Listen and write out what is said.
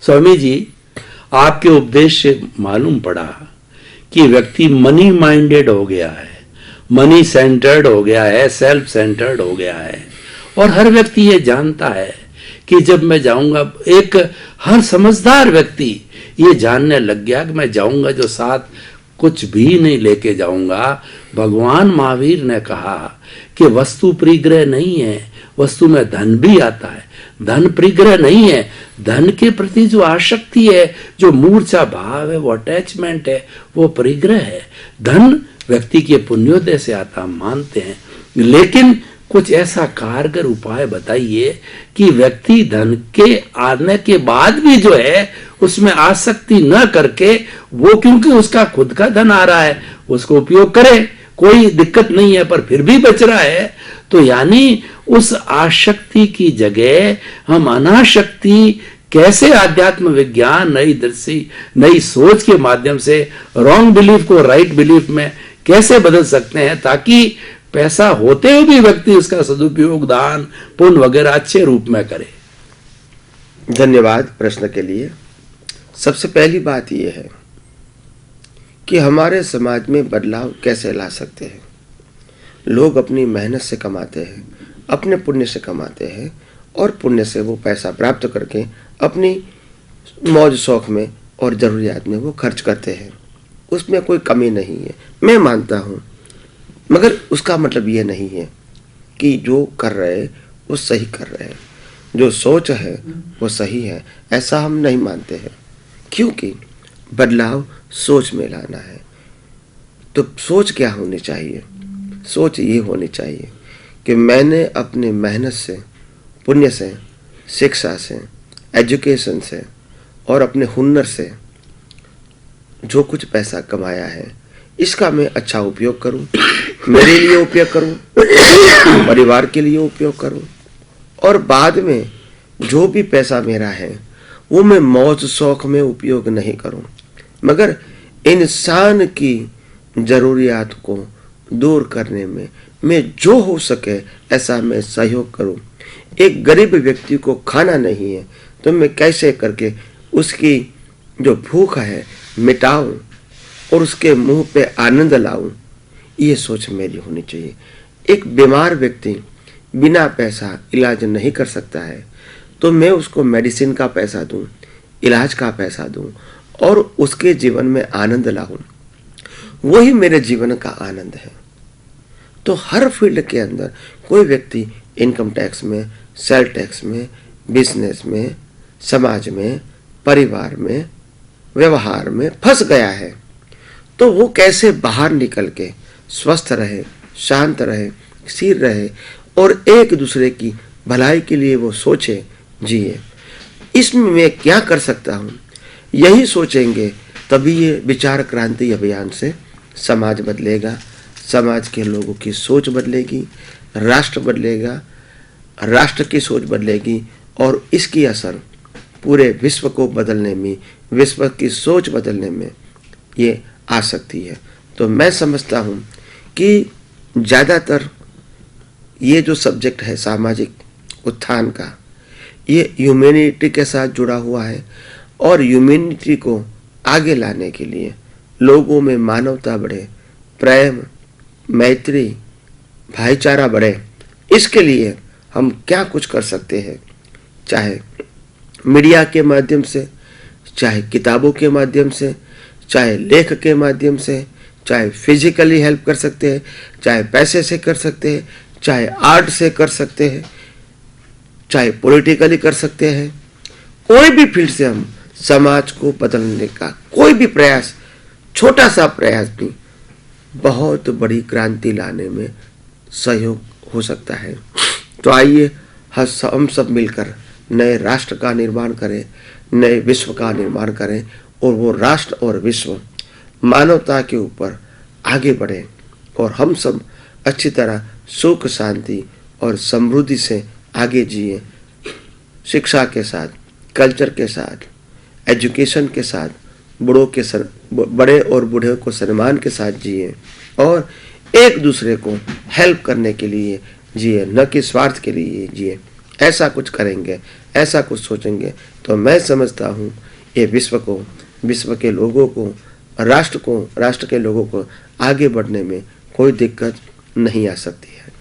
स्वामी जी, आपके उपदेश से मालूम पड़ा कि व्यक्ति मनी माइंडेड हो गया है, मनी सेंटर्ड हो गया है, सेल्फ सेंटर्ड हो गया है। और हर व्यक्ति ये जानता है कि जब मैं जाऊंगा, हर समझदार व्यक्ति ये जानने लग गया कि मैं जाऊंगा जो साथ कुछ भी नहीं लेके जाऊंगा। भगवान महावीर ने कहा कि वस्तु परिग्रह नहीं है, वस्तु में धन भी आता है, धन परिग्रह नहीं है। धन के प्रति जो आसक्ति है, जो मूर्छा भाव है, वो अटैचमेंट है, वो परिग्रह है। धन व्यक्ति के पुण्योदय से आता, हम मानते हैं, लेकिन कुछ ऐसा कारगर उपाय बताइए कि व्यक्ति धन के आने के बाद भी जो है उसमें आसक्ति न करके, वो क्योंकि उसका खुद का धन आ रहा है उसको उपयोग करे, कोई दिक्कत नहीं है, पर फिर भी बच रहा है। तो यानी उस आसक्ति की जगह हम अनासक्ति कैसे आध्यात्म विज्ञान, नई दृष्टि, नई सोच के माध्यम से रॉन्ग बिलीफ को राइट बिलीफ में कैसे बदल सकते हैं, ताकि पैसा होते हुए भी व्यक्ति उसका सदुपयोग, दान पुण्य वगैरह अच्छे रूप में करे। धन्यवाद प्रश्न के लिए। सबसे पहली बात यह है कि हमारे समाज में बदलाव कैसे ला सकते हैं। लोग अपनी मेहनत से कमाते हैं, अपने पुण्य से कमाते हैं, और पुण्य से वो पैसा प्राप्त करके अपनी मौज शौक में और ज़रूरियात में वो खर्च करते हैं। उसमें कोई कमी नहीं है, मैं मानता हूँ, मगर उसका मतलब ये नहीं है कि जो कर रहे वो सही कर रहे हैं, जो सोच है वो सही है, ऐसा हम नहीं मानते हैं। क्योंकि बदलाव सोच में लाना है। तो सोच क्या होनी चाहिए? सोच ये होनी चाहिए कि मैंने अपने मेहनत से, पुण्य से, शिक्षा से, एजुकेशन से और अपने हुनर से जो कुछ पैसा कमाया है, इसका मैं अच्छा उपयोग करूं, मेरे लिए उपयोग करूं, परिवार के लिए उपयोग करूं, और बाद में जो भी पैसा मेरा है वो मैं मौज शौक में उपयोग नहीं करूं, मगर इंसान की ज़रूरियात को दूर करने में मैं जो हो सके ऐसा मैं सहयोग करूं। एक गरीब व्यक्ति को खाना नहीं है तो मैं कैसे करके उसकी जो भूख है मिटाऊं और उसके मुंह पे आनंद लाऊं, ये सोच मेरी होनी चाहिए। एक बीमार व्यक्ति बिना पैसा इलाज नहीं कर सकता है तो मैं उसको मेडिसिन का पैसा दूं, इलाज का पैसा दूं और उसके जीवन में आनंद लाऊं, वही मेरे जीवन का आनंद है। तो हर फील्ड के अंदर कोई व्यक्ति इनकम टैक्स में, सेल टैक्स में, बिजनेस में, समाज में, परिवार में, व्यवहार में फंस गया है, तो वो कैसे बाहर निकल के स्वस्थ रहे, शांत रहे, स्थिर रहे और एक दूसरे की भलाई के लिए वो सोचे, जिए। इसमें मैं क्या कर सकता हूँ, यही सोचेंगे तभी ये विचार क्रांति अभियान से समाज बदलेगा, समाज के लोगों की सोच बदलेगी, राष्ट्र बदलेगा, राष्ट्र की सोच बदलेगी और इसकी असर पूरे विश्व को बदलने में, विश्व की सोच बदलने में ये आ सकती है। तो मैं समझता हूँ कि ज़्यादातर ये जो सब्जेक्ट है सामाजिक उत्थान का, ये ह्यूमैनिटी के साथ जुड़ा हुआ है और ह्यूमैनिटी को आगे लाने के लिए लोगों में मानवता बढ़े, प्रेम, मैत्री, भाईचारा बढ़े, इसके लिए हम क्या कुछ कर सकते हैं, चाहे मीडिया के माध्यम से, चाहे किताबों के माध्यम से, चाहे लेख के माध्यम से, चाहे फिजिकली हेल्प कर सकते हैं, चाहे पैसे से कर सकते हैं, चाहे आर्ट से कर सकते हैं, चाहे पॉलिटिकली कर सकते हैं। कोई भी फील्ड से हम समाज को बदलने का कोई भी प्रयास, छोटा सा प्रयास भी बहुत बड़ी क्रांति लाने में सहयोग हो सकता है। तो आइए हम सब मिलकर नए राष्ट्र का निर्माण करें, नए विश्व का निर्माण करें और वो राष्ट्र और विश्व मानवता के ऊपर आगे बढ़े और हम सब अच्छी तरह सुख, शांति और समृद्धि से आगे जिए, शिक्षा के साथ, कल्चर के साथ, एजुकेशन के साथ, बड़े और बूढ़े को सम्मान के साथ जिए और एक दूसरे को हेल्प करने के लिए जिए, न कि स्वार्थ के लिए जिए। ऐसा कुछ करेंगे, ऐसा कुछ सोचेंगे, तो मैं समझता हूँ ये विश्व को, विश्व के लोगों को, राष्ट्र के लोगों को आगे बढ़ने में कोई दिक्कत नहीं आ सकती है।